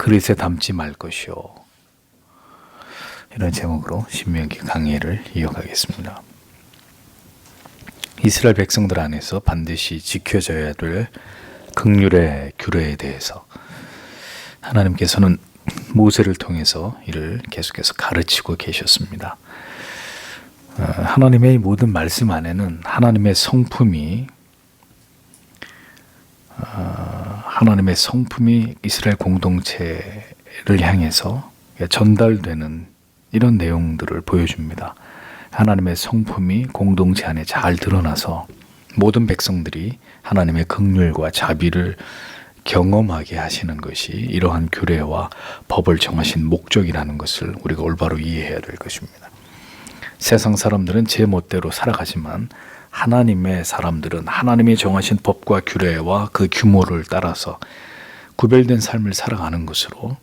그릇에 담지 말 것이요. 이런 제목으로 신명기 강의를 이어가겠습니다. 이스라엘 백성들 안에서 반드시 지켜져야 될 긍휼의 규례에 대해서 하나님께서는 모세를 통해서 이를 계속해서 가르치고 계셨습니다. 하나님의 모든 말씀 안에는 하나님의 성품이 이스라엘 공동체를 향해서 전달되는 이런 내용들을 보여줍니다. 하나님의 성품이 공동체 안에 잘 드러나서 모든 백성들이 하나님의 긍휼과 자비를 경험하게 하시는 것이 이러한 규례와 법을 정하신 목적이라는 것을 우리가 올바로 이해해야 될 것입니다. 세상 사람들은 제 멋대로 살아가지만 하나님의 사람들은 하나님이 정하신 법과 규례와 그 규모를 따라서 구별된 삶을 살아가는 것으로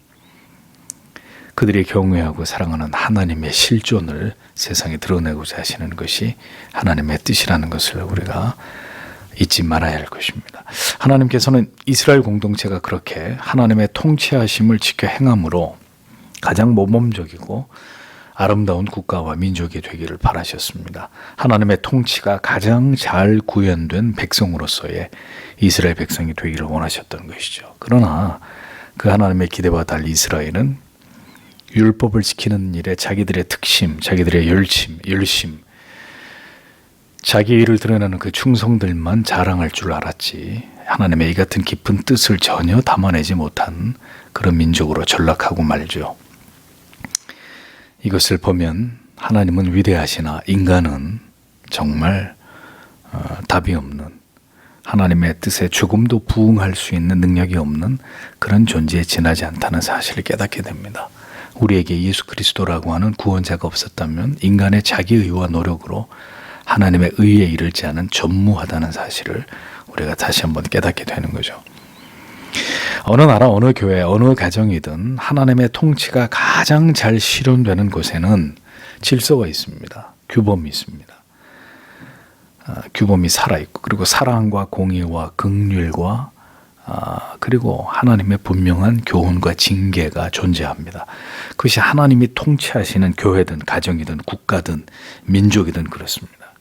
그들이 경외하고 사랑하는 하나님의 실존을 세상에 드러내고자 하시는 것이 하나님의 뜻이라는 것을 우리가 잊지 말아야 할 것입니다. 하나님께서는 이스라엘 공동체가 그렇게 하나님의 통치하심을 지켜 행함으로 가장 모범적이고 아름다운 국가와 민족이 되기를 바라셨습니다. 하나님의 통치가 가장 잘 구현된 백성으로서의 이스라엘 백성이 되기를 원하셨던 것이죠. 그러나 그 하나님의 기대와 달리 이스라엘은 율법을 지키는 일에 자기들의 특심, 자기들의 열심, 자기의 일을 드러내는 그 충성들만 자랑할 줄 알았지 하나님의 이 같은 깊은 뜻을 전혀 담아내지 못한 그런 민족으로 전락하고 말죠. 이것을 보면 하나님은 위대하시나 인간은 정말 답이 없는, 하나님의 뜻에 조금도 부응할 수 있는 능력이 없는 그런 존재에 지나지 않다는 사실을 깨닫게 됩니다. 우리에게 예수 그리스도라고 하는 구원자가 없었다면 인간의 자기의와 노력으로 하나님의 의에 이르지 않은 전무하다는 사실을 우리가 다시 한번 깨닫게 되는 거죠. 어느 나라, 어느 교회, 어느 가정이든 하나님의 통치가 가장 잘 실현되는 곳에는 질서가 있습니다. 규범이 있습니다. 규범이 살아있고 그리고 사랑과 공의와 긍휼과 그리고 하나님의 분명한 교훈과 징계가 존재합니다. 그것이 하나님이 통치하시는 교회든 가정이든 국가든 민족이든 그렇습니다.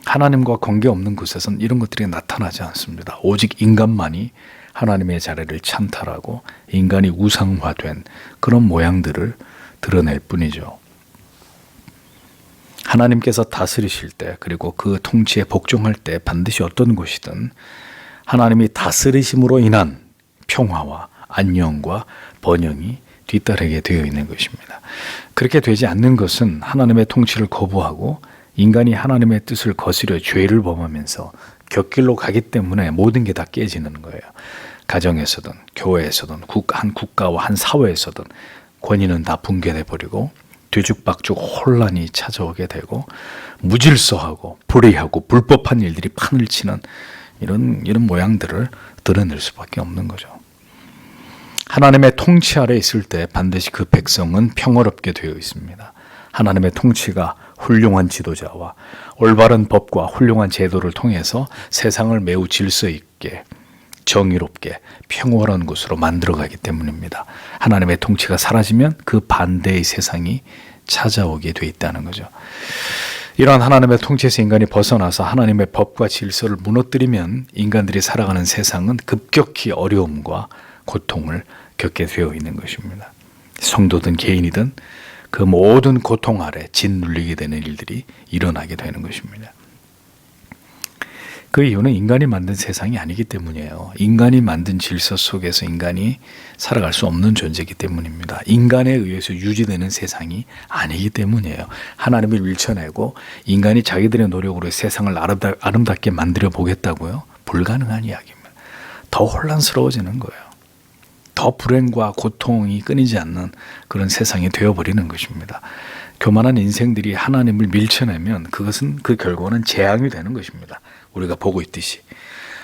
하나님과 관계없는 곳에서는 이런 것들이 나타나지 않습니다. 오직 인간만이 하나님의 자리를 찬탈하고 인간이 우상화된 그런 모양들을 드러낼 뿐이죠. 하나님께서 다스리실 때 그리고 그 통치에 복종할 때 반드시 어떤 곳이든 하나님이 다스리심으로 인한 평화와 안녕과 번영이 뒤따르게 되어 있는 것입니다. 그렇게 되지 않는 것은 하나님의 통치를 거부하고 인간이 하나님의 뜻을 거스려 죄를 범하면서 곁길로 가기 때문에 모든 게 다 깨지는 거예요. 가정에서든 교회에서든 한 국가와 한 사회에서든 권위는 다 붕괴돼 버리고 뒤죽박죽 혼란이 찾아오게 되고 무질서하고 불의하고 불법한 일들이 판을 치는 이런 모양들을 드러낼 수밖에 없는 거죠. 하나님의 통치 아래 있을 때 반드시 그 백성은 평화롭게 되어 있습니다. 하나님의 통치가 훌륭한 지도자와 올바른 법과 훌륭한 제도를 통해서 세상을 매우 질서 있게 정의롭게 평화로운 곳으로 만들어가기 때문입니다. 하나님의 통치가 사라지면 그 반대의 세상이 찾아오게 돼 있다는 거죠. 이러한 하나님의 통치에서 인간이 벗어나서 하나님의 법과 질서를 무너뜨리면 인간들이 살아가는 세상은 급격히 어려움과 고통을 겪게 되어 있는 것입니다. 성도든 개인이든 그 모든 고통 아래 짓눌리게 되는 일들이 일어나게 되는 것입니다. 그 이유는 인간이 만든 세상이 아니기 때문이에요. 인간이 만든 질서 속에서 인간이 살아갈 수 없는 존재이기 때문입니다. 인간에 의해서 유지되는 세상이 아니기 때문이에요. 하나님을 밀쳐내고 인간이 자기들의 노력으로 세상을 아름답게 만들어 보겠다고요? 불가능한 이야기입니다. 더 혼란스러워지는 거예요. 더 불행과 고통이 끊이지 않는 그런 세상이 되어버리는 것입니다. 교만한 인생들이 하나님을 밀쳐내면 그 결과는 재앙이 되는 것입니다. 우리가 보고 있듯이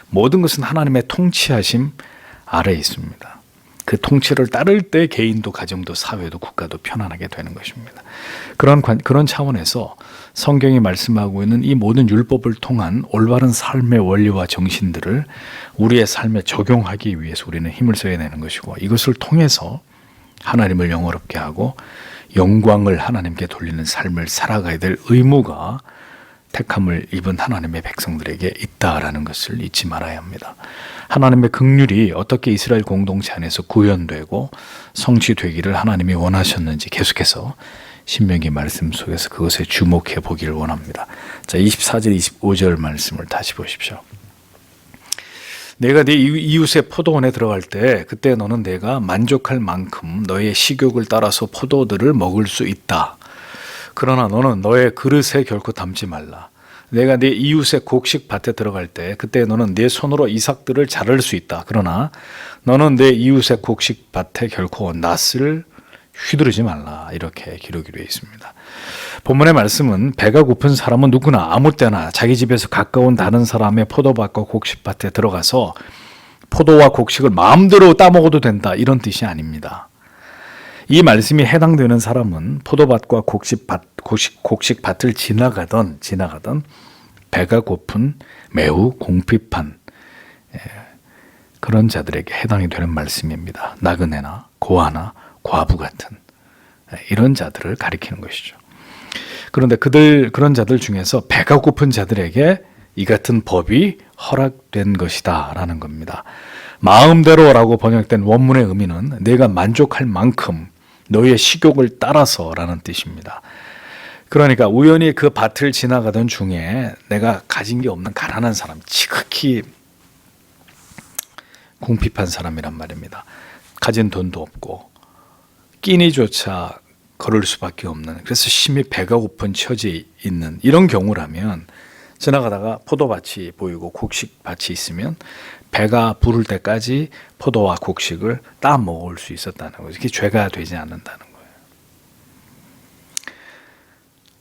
모든 것은 하나님의 통치하심 아래에 있습니다. 그 통치를 따를 때 개인도 가정도 사회도 국가도 편안하게 되는 것입니다. 그런 차원에서 성경이 말씀하고 있는 이 모든 율법을 통한 올바른 삶의 원리와 정신들을 우리의 삶에 적용하기 위해서 우리는 힘을 써야 되는 것이고, 이것을 통해서 하나님을 영화롭게 하고 영광을 하나님께 돌리는 삶을 살아가야 될 의무가 택함을 입은 하나님의 백성들에게 있다라는 것을 잊지 말아야 합니다. 하나님의 긍휼이 어떻게 이스라엘 공동체 안에서 구현되고 성취되기를 하나님이 원하셨는지 계속해서 신명기 말씀 속에서 그것에 주목해 보기를 원합니다. 자, 24절 25절 말씀을 다시 보십시오. 내가 네 이웃의 포도원에 들어갈 때 그때 너는 내가 만족할 만큼 너의 식욕을 따라서 포도들을 먹을 수 있다. 그러나 너는 너의 그릇에 결코 담지 말라. 내가 네 이웃의 곡식 밭에 들어갈 때 그때 너는 네 손으로 이삭들을 자를 수 있다. 그러나 너는 내 이웃의 곡식 밭에 결코 낫을 휘두르지 말라. 이렇게 기록이 되어 있습니다. 본문의 말씀은 배가 고픈 사람은 누구나 아무 때나 자기 집에서 가까운 다른 사람의 포도밭과 곡식밭에 들어가서 포도와 곡식을 마음대로 따먹어도 된다, 이런 뜻이 아닙니다. 이 말씀이 해당되는 사람은 포도밭과 곡식밭을 지나가던 배가 고픈 매우 공핍한 그런 자들에게 해당이 되는 말씀입니다. 나그네나 고아나 과부 같은 이런 자들을 가리키는 것이죠. 그런데 그런 자들 중에서 배가 고픈 자들에게 이 같은 법이 허락된 것이다 라는 겁니다. 마음대로라고 번역된 원문의 의미는 내가 만족할 만큼 너의 식욕을 따라서 라는 뜻입니다. 그러니까 우연히 그 밭을 지나가던 중에 내가 가진 게 없는 가난한 사람, 지극히 궁핍한 사람이란 말입니다. 가진 돈도 없고 끼니조차 걸을 수밖에 없는, 그래서 심히 배가 고픈 처지에 있는 이런 경우라면 지나가다가 포도밭이 보이고 곡식밭이 있으면 배가 부를 때까지 포도와 곡식을 따 먹을 수 있었다는 거죠. 이게 죄가 되지 않는다는 거예요.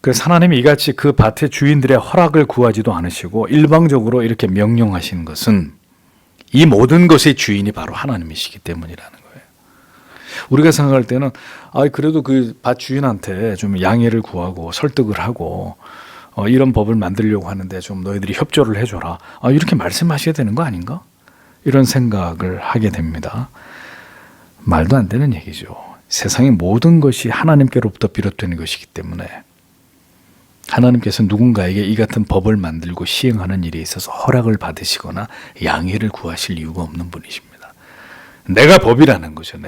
그래서 하나님이 이같이 그 밭의 주인들의 허락을 구하지도 않으시고 일방적으로 이렇게 명령하시는 것은 이 모든 것의 주인이 바로 하나님이시기 때문이라는 거예요. 우리가 생각할 때는 그래도 그 밭 주인한테 좀 양해를 구하고 설득을 하고 이런 법을 만들려고 하는데 좀 너희들이 협조를 해줘라, 이렇게 말씀하셔야 되는 거 아닌가? 이런 생각을 하게 됩니다. 말도 안 되는 얘기죠. 세상의 모든 것이 하나님께로부터 비롯되는 것이기 때문에 하나님께서 누군가에게 이 같은 법을 만들고 시행하는 일에 있어서 허락을 받으시거나 양해를 구하실 이유가 없는 분이십니다. 내가 법이라는 거죠.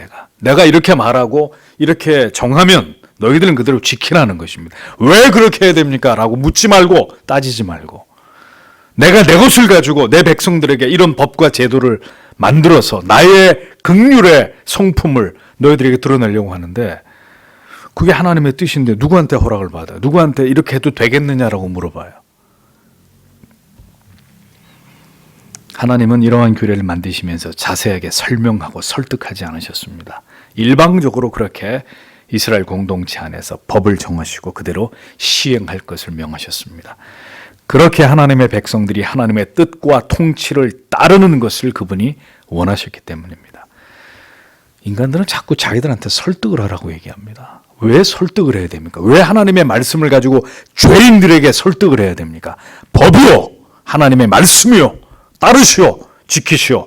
내가 이렇게 말하고 이렇게 정하면 너희들은 그대로 지키라는 것입니다. 왜 그렇게 해야 됩니까? 라고 묻지 말고 따지지 말고 내가 내 것을 가지고 내 백성들에게 이런 법과 제도를 만들어서 나의 긍휼의 성품을 너희들에게 드러내려고 하는데 그게 하나님의 뜻인데 누구한테 허락을 받아요? 누구한테 이렇게 해도 되겠느냐라고 물어봐요. 하나님은 이러한 규례를 만드시면서 자세하게 설명하고 설득하지 않으셨습니다. 일방적으로 그렇게 이스라엘 공동체 안에서 법을 정하시고 그대로 시행할 것을 명하셨습니다. 그렇게 하나님의 백성들이 하나님의 뜻과 통치를 따르는 것을 그분이 원하셨기 때문입니다. 인간들은 자꾸 자기들한테 설득을 하라고 얘기합니다. 왜 설득을 해야 됩니까? 왜 하나님의 말씀을 가지고 죄인들에게 설득을 해야 됩니까? 법이요, 하나님의 말씀이요, 따르시오, 지키시오.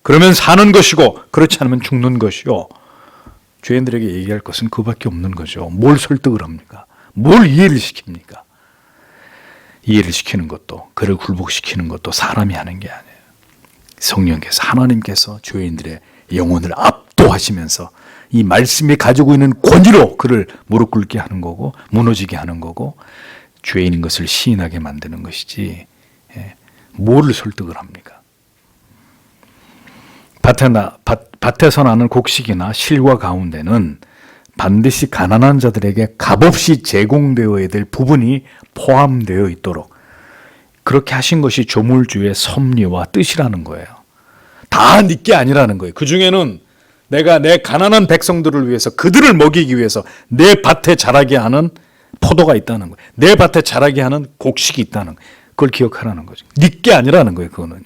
그러면 사는 것이고 그렇지 않으면 죽는 것이요. 죄인들에게 얘기할 것은 그밖에 없는 거죠. 뭘 설득을 합니까? 뭘 이해를 시킵니까? 이해를 시키는 것도, 그를 굴복시키는 것도 사람이 하는 게 아니에요. 성령께서, 하나님께서 죄인들의 영혼을 압도하시면서 이 말씀이 가지고 있는 권위로 그를 무릎 꿇게 하는 거고 무너지게 하는 거고 죄인인 것을 시인하게 만드는 것이지 뭐를 설득을 합니까? 밭에서 나는 곡식이나 실과 가운데는 반드시 가난한 자들에게 값없이 제공되어야 될 부분이 포함되어 있도록 그렇게 하신 것이 조물주의 섭리와 뜻이라는 거예요. 다 네 게 아니라는 거예요. 그 중에는 내가 내 가난한 백성들을 위해서 그들을 먹이기 위해서 내 밭에 자라게 하는 포도가 있다는 거예요. 내 밭에 자라게 하는 곡식이 있다는 거예요. 그걸 기억하라는 거죠. 네 게 아니라는 거예요. 그거는요.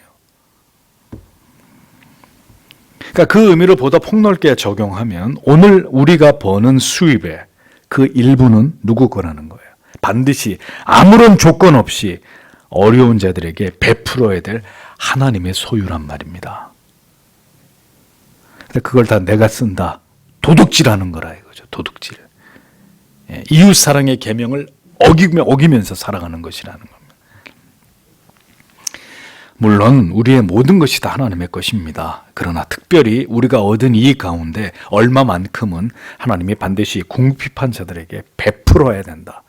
그러니까 그 의미를 보다 폭넓게 적용하면 오늘 우리가 버는 수입의 그 일부는 누구 거라는 거예요. 반드시 아무런 조건 없이 어려운 자들에게 베풀어야 될 하나님의 소유란 말입니다. 근데 그걸 다 내가 쓴다. 도둑질하는 거라 이거죠. 도둑질. 이웃 사랑의 계명을 어기면서 살아가는 것이라는 겁니다. 물론 우리의 모든 것이 다 하나님의 것입니다. 그러나 특별히 우리가 얻은 이익 가운데 얼마만큼은 하나님이 반드시 궁핍한 자들에게 베풀어야 된다.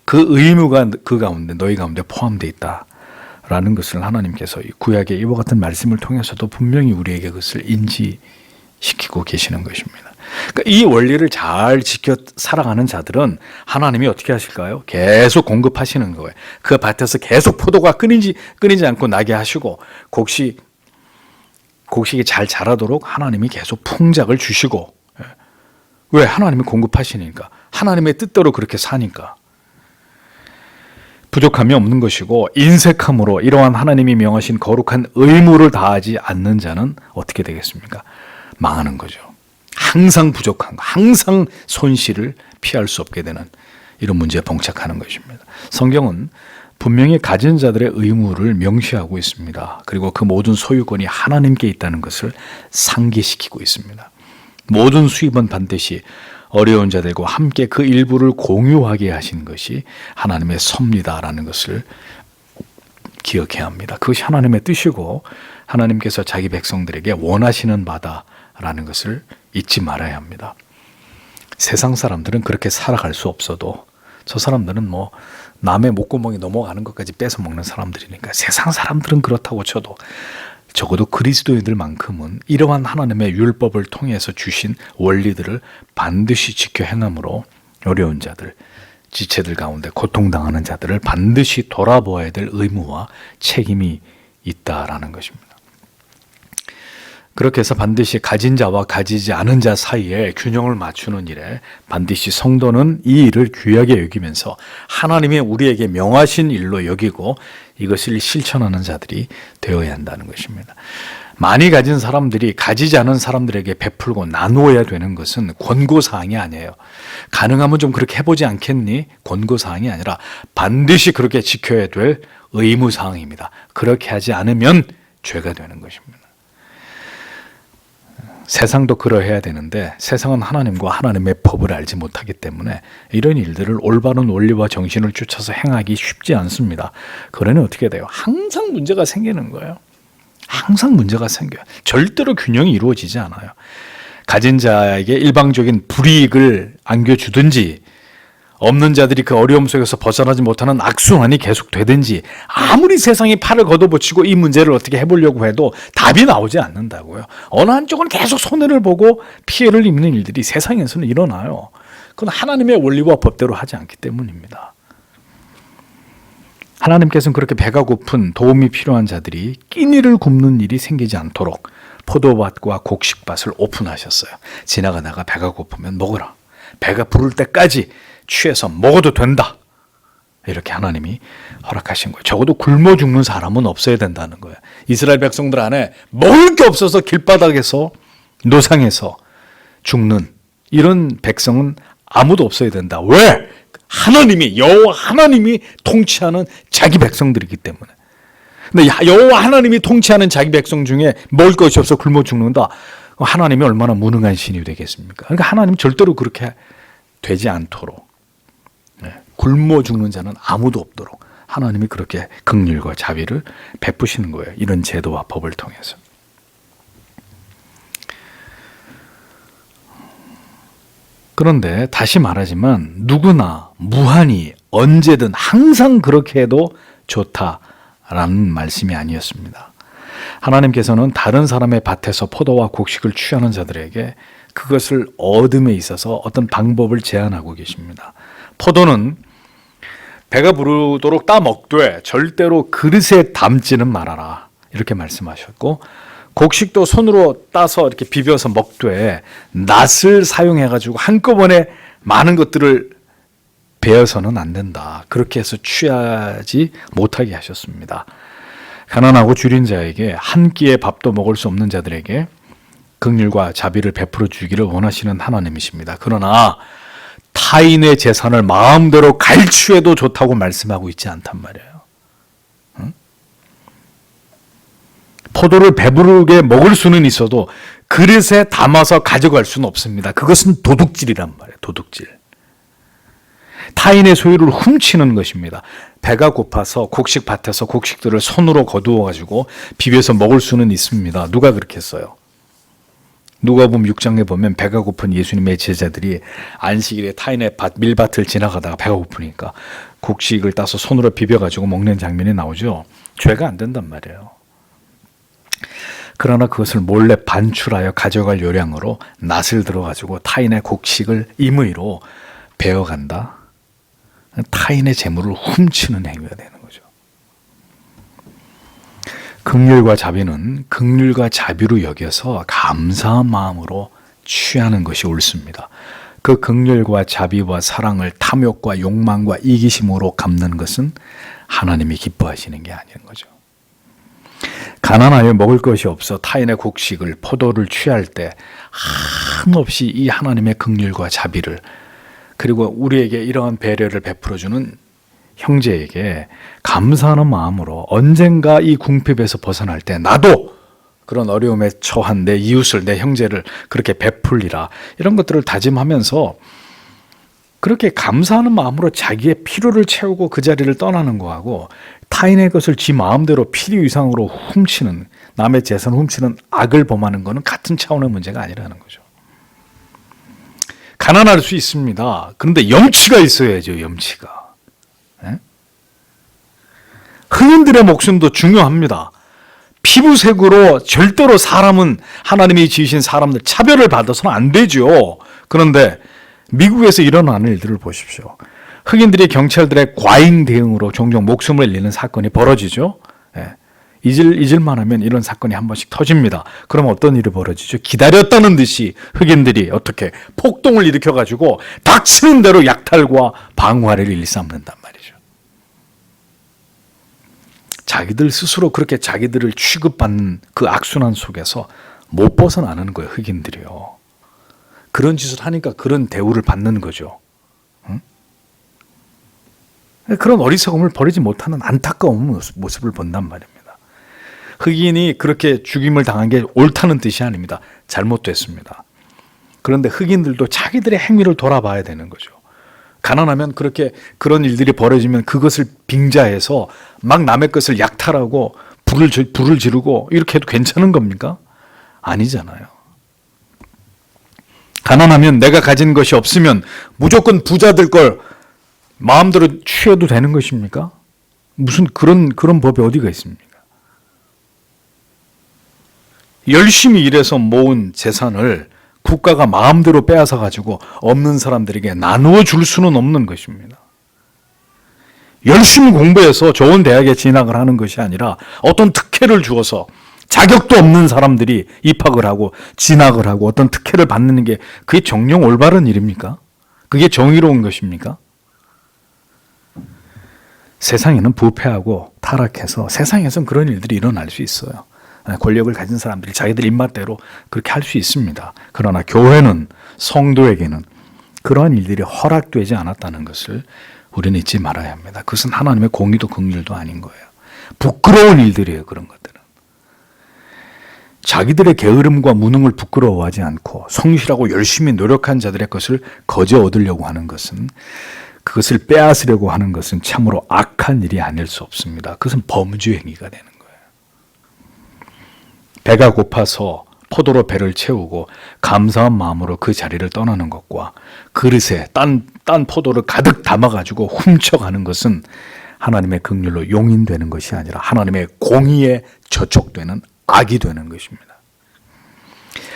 그 의무가 그 가운데 너희 가운데 포함되어 있다라는 것을 하나님께서 구약의 이와 같은 말씀을 통해서도 분명히 우리에게 그것을 인지시키고 계시는 것입니다. 그러니까 이 원리를 잘 지켜 살아가는 자들은 하나님이 어떻게 하실까요? 계속 공급하시는 거예요. 그 밭에서 계속 포도가 끊이지 않고 나게 하시고 곡식이 잘 자라도록 하나님이 계속 풍작을 주시고. 왜? 하나님이 공급하시니까. 하나님의 뜻대로 그렇게 사니까. 부족함이 없는 것이고 인색함으로 이러한 하나님이 명하신 거룩한 의무를 다하지 않는 자는 어떻게 되겠습니까? 망하는 거죠. 항상 부족한 거, 항상 손실을 피할 수 없게 되는 이런 문제에 봉착하는 것입니다. 성경은 분명히 가진 자들의 의무를 명시하고 있습니다. 그리고 그 모든 소유권이 하나님께 있다는 것을 상기시키고 있습니다. 모든 수입은 반드시 어려운 자들과 함께 그 일부를 공유하게 하신 것이 하나님의 섭리다라는 것을 기억해야 합니다. 그것이 하나님의 뜻이고 하나님께서 자기 백성들에게 원하시는 바다라는 것을 잊지 말아야 합니다. 세상 사람들은 그렇게 살아갈 수 없어도 저 사람들은 뭐 남의 목구멍이 넘어가는 것까지 뺏어 먹는 사람들이니까 세상 사람들은 그렇다고 쳐도 적어도 그리스도인들만큼은 이러한 하나님의 율법을 통해서 주신 원리들을 반드시 지켜 행함으로 어려운 자들, 지체들 가운데 고통당하는 자들을 반드시 돌아보아야 될 의무와 책임이 있다라는 것입니다. 그렇게 해서 반드시 가진 자와 가지지 않은 자 사이에 균형을 맞추는 일에 반드시 성도는 이 일을 귀하게 여기면서 하나님이 우리에게 명하신 일로 여기고 이것을 실천하는 자들이 되어야 한다는 것입니다. 많이 가진 사람들이 가지지 않은 사람들에게 베풀고 나누어야 되는 것은 권고사항이 아니에요. 가능하면 좀 그렇게 해보지 않겠니? 권고사항이 아니라 반드시 그렇게 지켜야 될 의무사항입니다. 그렇게 하지 않으면 죄가 되는 것입니다. 세상도 그러해야 되는데 세상은 하나님과 하나님의 법을 알지 못하기 때문에 이런 일들을 올바른 원리와 정신을 쫓아서 행하기 쉽지 않습니다. 그러니 어떻게 돼요? 항상 문제가 생기는 거예요. 항상 문제가 생겨요. 절대로 균형이 이루어지지 않아요. 가진 자에게 일방적인 불이익을 안겨주든지 없는 자들이 그 어려움 속에서 벗어나지 못하는 악순환이 계속되든지 아무리 세상이 팔을 걷어붙이고 이 문제를 어떻게 해보려고 해도 답이 나오지 않는다고요. 어느 한쪽은 계속 손해를 보고 피해를 입는 일들이 세상에서는 일어나요. 그건 하나님의 원리와 법대로 하지 않기 때문입니다. 하나님께서는 그렇게 배가 고픈 도움이 필요한 자들이 끼니를 굶는 일이 생기지 않도록 포도밭과 곡식밭을 오픈하셨어요. 지나가다가 배가 고프면 먹어라. 배가 부를 때까지 취해서 먹어도 된다. 이렇게 하나님이 허락하신 거예요. 적어도 굶어 죽는 사람은 없어야 된다는 거예요. 이스라엘 백성들 안에 먹을 게 없어서 길바닥에서 노상에서 죽는 이런 백성은 아무도 없어야 된다. 왜? 하나님이 여호와 하나님이 통치하는 자기 백성들이기 때문에. 근데 여호와 하나님이 통치하는 자기 백성 중에 먹을 것이 없어 굶어 죽는다. 하나님이 얼마나 무능한 신이 되겠습니까? 그러니까 하나님 절대로 그렇게 되지 않도록 굶어 죽는 자는 아무도 없도록 하나님이 그렇게 긍휼과 자비를 베푸시는 거예요. 이런 제도와 법을 통해서. 그런데 다시 말하지만 누구나 무한히 언제든 항상 그렇게 해도 좋다라는 말씀이 아니었습니다. 하나님께서는 다른 사람의 밭에서 포도와 곡식을 취하는 자들에게 그것을 얻음에 있어서 어떤 방법을 제안하고 계십니다. 포도는 배가 부르도록 따 먹되 절대로 그릇에 담지는 말아라. 이렇게 말씀하셨고 곡식도 손으로 따서 이렇게 비벼서 먹되 낫을 사용해가지고 한꺼번에 많은 것들을 베어서는 안 된다. 그렇게 해서 취하지 못하게 하셨습니다. 가난하고 줄인 자에게 한 끼의 밥도 먹을 수 없는 자들에게 긍휼과 자비를 베풀어 주기를 원하시는 하나님이십니다. 그러나 타인의 재산을 마음대로 갈취해도 좋다고 말씀하고 있지 않단 말이에요. 응? 포도를 배부르게 먹을 수는 있어도 그릇에 담아서 가져갈 수는 없습니다. 그것은 도둑질이란 말이에요. 도둑질. 타인의 소유를 훔치는 것입니다. 배가 고파서 곡식밭에서 곡식들을 손으로 거두어 가지고 비벼서 먹을 수는 있습니다. 누가 그렇게 했어요? 누가복음 6장에 보면 배가 고픈 예수님의 제자들이 안식일에 타인의 밀밭을 지나가다가 배가 고프니까 곡식을 따서 손으로 비벼가지고 먹는 장면이 나오죠. 죄가 안 된단 말이에요. 그러나 그것을 몰래 반출하여 가져갈 요량으로 낫을 들어가지고 타인의 곡식을 임의로 베어간다. 타인의 재물을 훔치는 행위가 되는 거죠. 긍휼과 자비는 긍휼과 자비로 여겨서 감사한 마음으로 취하는 것이 옳습니다. 그 긍휼과 자비와 사랑을 탐욕과 욕망과 이기심으로 갚는 것은 하나님이 기뻐하시는 게 아닌 거죠. 가난하여 먹을 것이 없어 타인의 곡식을 포도를 취할 때 한없이 이 하나님의 긍휼과 자비를 그리고 우리에게 이러한 배려를 베풀어주는 형제에게 감사하는 마음으로 언젠가 이 궁핍에서 벗어날 때 나도 그런 어려움에 처한 내 이웃을 내 형제를 그렇게 베풀리라 이런 것들을 다짐하면서 그렇게 감사하는 마음으로 자기의 필요를 채우고 그 자리를 떠나는 거하고 타인의 것을 지 마음대로 필요 이상으로 훔치는 남의 재산을 훔치는 악을 범하는 것은 같은 차원의 문제가 아니라는 거죠. 가난할 수 있습니다. 그런데 염치가 있어야죠. 염치가. 네? 흑인들의 목숨도 중요합니다. 피부색으로 절대로 사람은 하나님이 지으신 사람들 차별을 받아서는 안 되죠. 그런데 미국에서 일어나는 일들을 보십시오. 흑인들이 경찰들의 과잉 대응으로 종종 목숨을 잃는 사건이 벌어지죠. 네. 잊을만 하면 이런 사건이 한 번씩 터집니다. 그럼 어떤 일이 벌어지죠? 기다렸다는 듯이 흑인들이 어떻게 폭동을 일으켜가지고 닥치는 대로 약탈과 방화를 일삼는단 말이죠. 자기들 스스로 그렇게 자기들을 취급받는 그 악순환 속에서 못 벗어나는 거예요. 흑인들이요. 그런 짓을 하니까 그런 대우를 받는 거죠. 응? 그런 어리석음을 버리지 못하는 안타까운 모습을 본단 말입니다. 흑인이 그렇게 죽임을 당한 게 옳다는 뜻이 아닙니다. 잘못됐습니다. 그런데 흑인들도 자기들의 행위를 돌아봐야 되는 거죠. 가난하면 그렇게 그런 일들이 벌어지면 그것을 빙자해서 막 남의 것을 약탈하고 불을 지르고 이렇게 해도 괜찮은 겁니까? 아니잖아요. 가난하면 내가 가진 것이 없으면 무조건 부자들 걸 마음대로 취해도 되는 것입니까? 무슨 그런 법이 어디가 있습니까? 열심히 일해서 모은 재산을 국가가 마음대로 빼앗아 가지고 없는 사람들에게 나누어 줄 수는 없는 것입니다. 열심히 공부해서 좋은 대학에 진학을 하는 것이 아니라 어떤 특혜를 주어서 자격도 없는 사람들이 입학을 하고 진학을 하고 어떤 특혜를 받는 게 그게 정녕 올바른 일입니까? 그게 정의로운 것입니까? 세상에는 부패하고 타락해서 세상에선 그런 일들이 일어날 수 있어요. 권력을 가진 사람들이 자기들 입맛대로 그렇게 할 수 있습니다. 그러나 교회는 성도에게는 그러한 일들이 허락되지 않았다는 것을 우리는 잊지 말아야 합니다. 그것은 하나님의 공의도 긍휼도 아닌 거예요. 부끄러운 일들이에요. 그런 것들은. 자기들의 게으름과 무능을 부끄러워하지 않고 성실하고 열심히 노력한 자들의 것을 거저 얻으려고 하는 것은 그것을 빼앗으려고 하는 것은 참으로 악한 일이 아닐 수 없습니다. 그것은 범죄 행위가 되는 거예요. 배가 고파서 포도로 배를 채우고 감사한 마음으로 그 자리를 떠나는 것과 그릇에 딴 포도를 가득 담아가지고 훔쳐가는 것은 하나님의 긍휼로 용인되는 것이 아니라 하나님의 공의에 저촉되는 악이 되는 것입니다.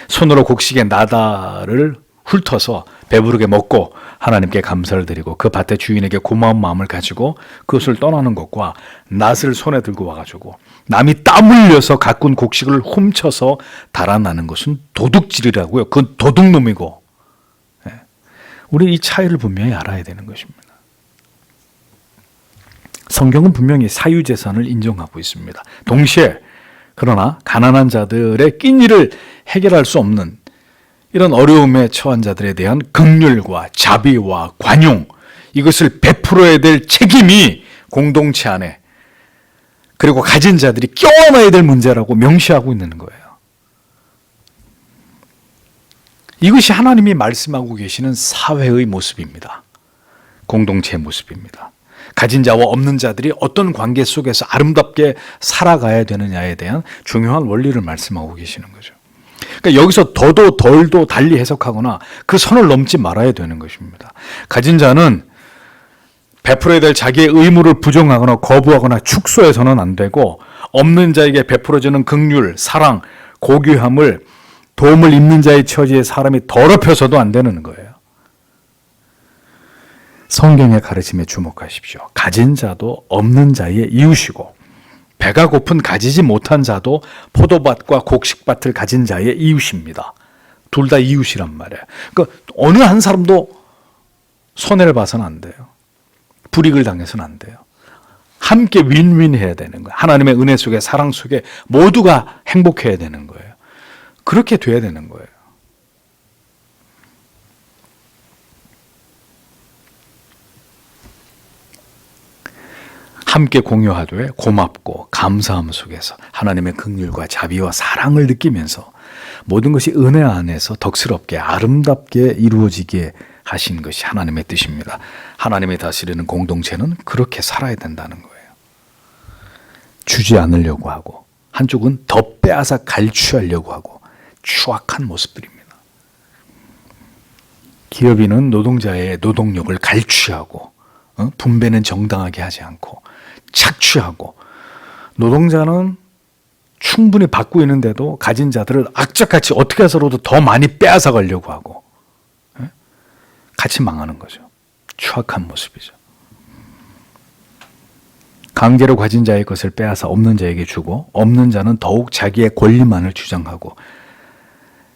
손으로 곡식의 나다를 훑어서 배부르게 먹고 하나님께 감사를 드리고 그 밭의 주인에게 고마운 마음을 가지고 그것을 떠나는 것과 낫을 손에 들고 와가지고 남이 땀 흘려서 가꾼 곡식을 훔쳐서 달아나는 것은 도둑질이라고요. 그건 도둑놈이고. 우리 이 차이를 분명히 알아야 되는 것입니다. 성경은 분명히 사유재산을 인정하고 있습니다. 동시에 그러나 가난한 자들의 끼니를 해결할 수 없는 이런 어려움에 처한 자들에 대한 긍휼과 자비와 관용, 이것을 베풀어야 될 책임이 공동체 안에, 그리고 가진 자들이 껴안아야 될 문제라고 명시하고 있는 거예요. 이것이 하나님이 말씀하고 계시는 사회의 모습입니다. 공동체의 모습입니다. 가진 자와 없는 자들이 어떤 관계 속에서 아름답게 살아가야 되느냐에 대한 중요한 원리를 말씀하고 계시는 거죠. 그러니까 여기서 더도 덜도 달리 해석하거나 그 선을 넘지 말아야 되는 것입니다. 가진 자는 베풀어야 될 자기의 의무를 부정하거나 거부하거나 축소해서는 안 되고, 없는 자에게 베풀어지는 긍휼, 사랑, 고귀함을 도움을 입는 자의 처지에 사람이 더럽혀서도 안 되는 거예요. 성경의 가르침에 주목하십시오. 가진 자도 없는 자의 이웃이고, 배가 고픈 가지지 못한 자도 포도밭과 곡식밭을 가진 자의 이웃입니다. 둘 다 이웃이란 말이에요. 그러니까 어느 한 사람도 손해를 봐서는 안 돼요. 불이익을 당해서는 안 돼요. 함께 윈윈해야 되는 거예요. 하나님의 은혜 속에, 사랑 속에 모두가 행복해야 되는 거예요. 그렇게 돼야 되는 거예요. 함께 공유하되 고맙고 감사함 속에서 하나님의 긍휼과 자비와 사랑을 느끼면서 모든 것이 은혜 안에서 덕스럽게 아름답게 이루어지게 하신 것이 하나님의 뜻입니다. 하나님의 다스리는 공동체는 그렇게 살아야 된다는 거예요. 주지 않으려고 하고, 한쪽은 더 빼앗아 갈취하려고 하고, 추악한 모습들입니다. 기업인은 노동자의 노동력을 갈취하고, 분배는 정당하게 하지 않고 착취하고, 노동자는 충분히 받고 있는데도 가진 자들을 악착같이 어떻게 해서라도 더 많이 빼앗아 가려고 하고, 같이 망하는 거죠. 추악한 모습이죠. 강제로 가진 자의 것을 빼앗아 없는 자에게 주고, 없는 자는 더욱 자기의 권리만을 주장하고,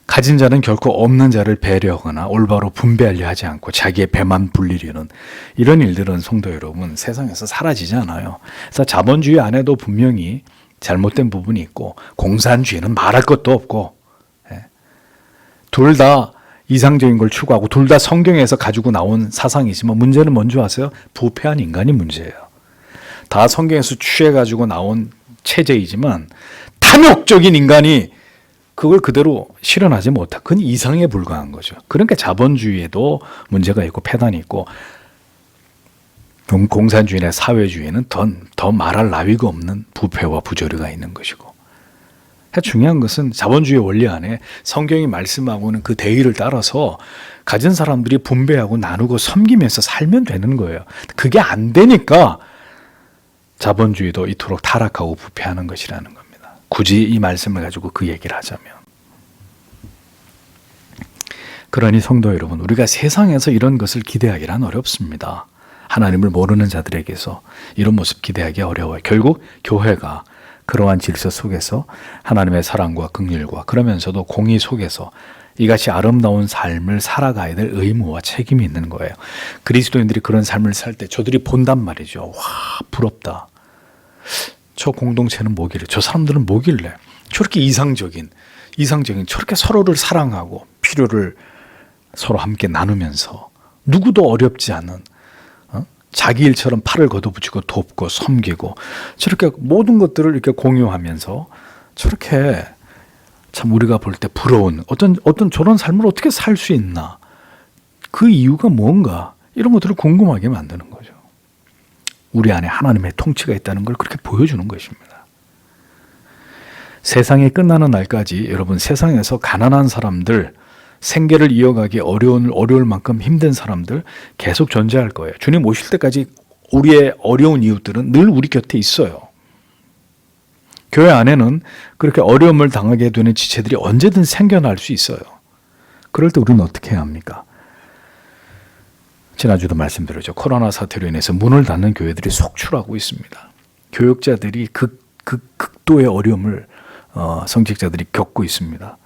가진 자는 결코 없는 자를 배려하거나 올바로 분배하려 하지 않고 자기의 배만 불리려는 이런 일들은 성도 여러분, 세상에서 사라지지 않아요. 그래서 자본주의 안에도 분명히 잘못된 부분이 있고, 공산주의는 말할 것도 없고, 둘 다 이상적인 걸 추구하고 둘 다 성경에서 가지고 나온 사상이지만, 문제는 뭔지 아세요? 부패한 인간이 문제예요. 다 성경에서 취해가지고 나온 체제이지만 탐욕적인 인간이 그걸 그대로 실현하지 못한, 그건 이상에 불과한 거죠. 그러니까 자본주의에도 문제가 있고 폐단이 있고, 공산주의나 사회주의는 더 말할 나위가 없는 부패와 부조리가 있는 것이고, 중요한 것은 자본주의 원리 안에 성경이 말씀하고 있는 그 대의를 따라서 가진 사람들이 분배하고 나누고 섬기면서 살면 되는 거예요. 그게 안 되니까 자본주의도 이토록 타락하고 부패하는 것이라는 겁니다. 굳이 이 말씀을 가지고 그 얘기를 하자면. 그러니 성도 여러분, 우리가 세상에서 이런 것을 기대하기란 어렵습니다. 하나님을 모르는 자들에게서 이런 모습 기대하기 어려워요. 결국 교회가 그러한 질서 속에서 하나님의 사랑과 긍휼과, 그러면서도 공의 속에서 이같이 아름다운 삶을 살아가야 될 의무와 책임이 있는 거예요. 그리스도인들이 그런 삶을 살 때 저들이 본단 말이죠. 와, 부럽다. 저 공동체는 뭐길래, 저 사람들은 뭐길래 저렇게 이상적인 저렇게 서로를 사랑하고 필요를 서로 함께 나누면서 누구도 어렵지 않은, 자기 일처럼 팔을 걷어붙이고 돕고 섬기고, 저렇게 모든 것들을 이렇게 공유하면서 저렇게 참 우리가 볼 때 부러운 어떤 저런 삶을 어떻게 살 수 있나, 그 이유가 뭔가, 이런 것들을 궁금하게 만드는 거죠. 우리 안에 하나님의 통치가 있다는 걸 그렇게 보여주는 것입니다. 세상이 끝나는 날까지 여러분, 세상에서 가난한 사람들, 생계를 이어가기 어려울 만큼 힘든 사람들 계속 존재할 거예요. 주님 오실 때까지 우리의 어려운 이웃들은 늘 우리 곁에 있어요. 교회 안에는 그렇게 어려움을 당하게 되는 지체들이 언제든 생겨날 수 있어요. 그럴 때 우리는 어떻게 해야 합니까? 지난주도 말씀드렸죠. 코로나 사태로 인해서 문을 닫는 교회들이 속출하고 있습니다. 교역자들이 극도의 어려움을 성직자들이 겪고 있습니다.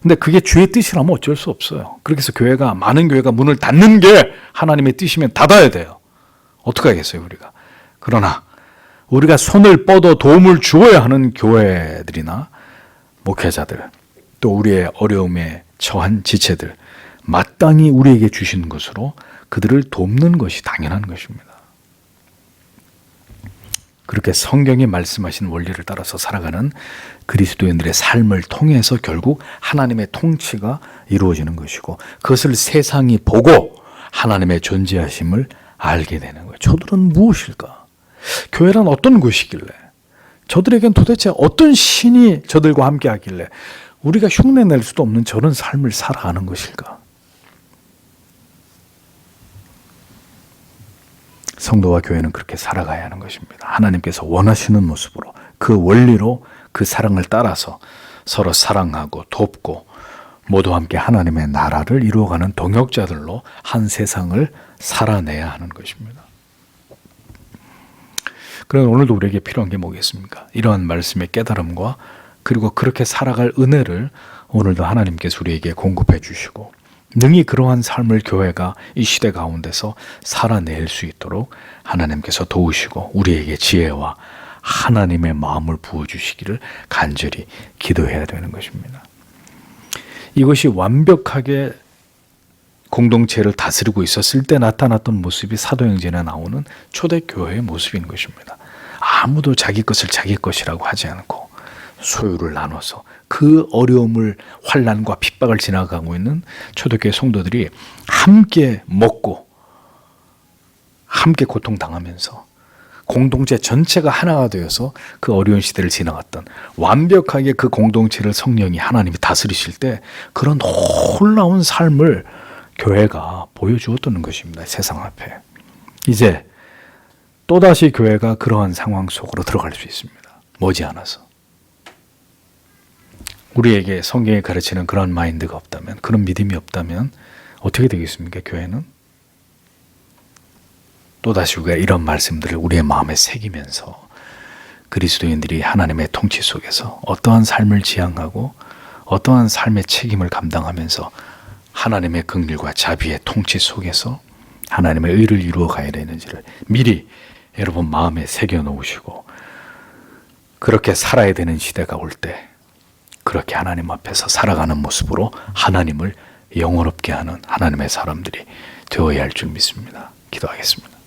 근데 그게 주의 뜻이라면 어쩔 수 없어요. 그렇게 해서 많은 교회가 문을 닫는 게 하나님의 뜻이면 닫아야 돼요. 어떻게 하겠어요, 우리가? 그러나 우리가 손을 뻗어 도움을 주어야 하는 교회들이나 목회자들, 또 우리의 어려움에 처한 지체들, 마땅히 우리에게 주신 것으로 그들을 돕는 것이 당연한 것입니다. 그렇게 성경이 말씀하신 원리를 따라서 살아가는 그리스도인들의 삶을 통해서 결국 하나님의 통치가 이루어지는 것이고, 그것을 세상이 보고 하나님의 존재하심을 알게 되는 거예요. 저들은 무엇일까? 교회란 어떤 곳이길래, 저들에겐 도대체 어떤 신이 저들과 함께 하길래 우리가 흉내낼 수도 없는 저런 삶을 살아가는 것일까? 성도와 교회는 그렇게 살아가야 하는 것입니다. 하나님께서 원하시는 모습으로, 그 원리로, 그 사랑을 따라서 서로 사랑하고 돕고 모두 함께 하나님의 나라를 이루어가는 동역자들로 한 세상을 살아내야 하는 것입니다. 그럼 오늘도 우리에게 필요한 게 뭐겠습니까? 이러한 말씀의 깨달음과 그리고 그렇게 살아갈 은혜를 오늘도 하나님께서 우리에게 공급해 주시고, 능히 그러한 삶을 교회가 이 시대 가운데서 살아낼 수 있도록 하나님께서 도우시고 우리에게 지혜와 하나님의 마음을 부어주시기를 간절히 기도해야 되는 것입니다. 이것이 완벽하게 공동체를 다스리고 있었을 때 나타났던 모습이 사도행전에 나오는 초대교회의 모습인 것입니다. 아무도 자기 것을 자기 것이라고 하지 않고 소유를 나눠서 그 어려움을, 환난과 핍박을 지나가고 있는 초대교회 성도들이 함께 먹고 함께 고통당하면서 공동체 전체가 하나가 되어서 그 어려운 시대를 지나갔던, 완벽하게 그 공동체를 성령이 하나님이 다스리실 때 그런 놀라운 삶을 교회가 보여주었던 것입니다. 세상 앞에. 이제 또다시 교회가 그러한 상황 속으로 들어갈 수 있습니다. 머지않아서. 우리에게 성경에 가르치는 그런 마인드가 없다면, 그런 믿음이 없다면 어떻게 되겠습니까? 교회는 또다시 우리가 이런 말씀들을 우리의 마음에 새기면서 그리스도인들이 하나님의 통치 속에서 어떠한 삶을 지향하고 어떠한 삶의 책임을 감당하면서 하나님의 긍휼과 자비의 통치 속에서 하나님의 의를 이루어 가야 되는지를 미리 여러분 마음에 새겨 놓으시고, 그렇게 살아야 되는 시대가 올 때 그렇게 하나님 앞에서 살아가는 모습으로 하나님을 영원롭게 하는 하나님의 사람들이 되어야 할 줄 믿습니다. 기도하겠습니다.